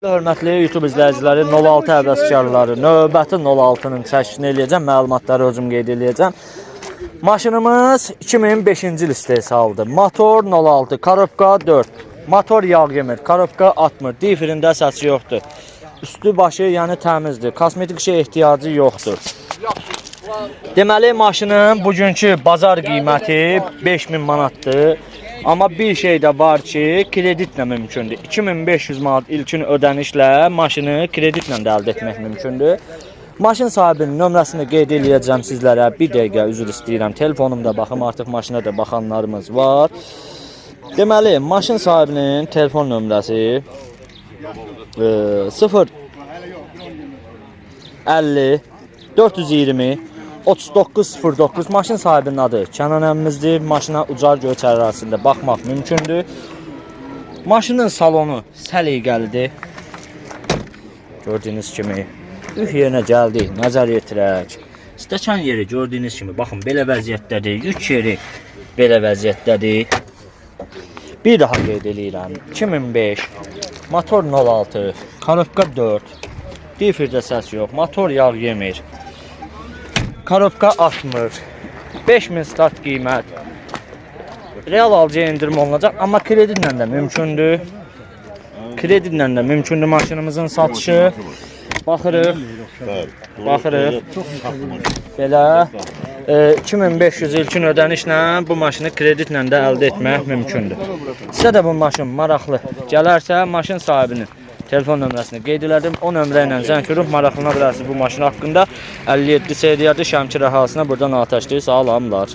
Hörmətli YouTube izləyiciləri, 06 həvəskarları, növbəti 06-nın çəkisini eləyəcəm, məlumatları özüm qeyd eləyəcəm. Maşınımız 2005-ci il istehsaldır. Motor 06, korobka 4, motor yağ yemir, korobka atmır, difirində səsi yoxdur. Üstü başı yəni təmizdir, kosmetik şey ehtiyacı yoxdur. Deməli, maşının bugünkü bazar qiyməti 5000 manatdır. Amma bir şey də var ki, kreditlə mümkündür. 2500 manat ilkin ödənişlə maşını kreditlə də əldə etmək mümkündür. Maşın sahibinin nömrəsini qeyd eləyəcəm sizlərə. Bir dəqiqə üzr istəyirəm. Telefonumda baxım, artıq maşına da baxanlarımız var. Deməli, maşın sahibinin telefon nömrəsi 0 50 420 3909. Maşın sahibinin adı Kənan əmmimizdir. Maşına ucar göyçər arasında baxmaq mümkündür. Maşının salonu səliqəlidir. Gördüyünüz kimi yük yerinə gəldik, nəzər yetirək. Stəkan yeri gördüyünüz kimi baxın belə vəziyyətdədir. Yük yeri belə vəziyyətdədir. Bir daha qeyd eləyirəm. 2005 motor 06, korobka 4, difirdə səs yox, motor yağ yemir. Korobka atmır. 5000 start qiymət. Real alıcıya indirim olunacaq, amma kreditlə də mümkündür. Kreditlə də mümkündür maşınımızın satışı. Baxırıq. Belə 2500 ilkin ödənişlə bu maşını kreditlə də əldə etmək mümkündür. Sizə də bu maşın maraqlı gələrsə, maşın sahibinin telefon nömrəsini qeyd elədim. O nömrə ilə zəng vurub maraqlana bilərsiniz bu maşın haqqında. 57 seriyadır, Şəmkir əhalisinə buradan atəşdir. Sağlamlar.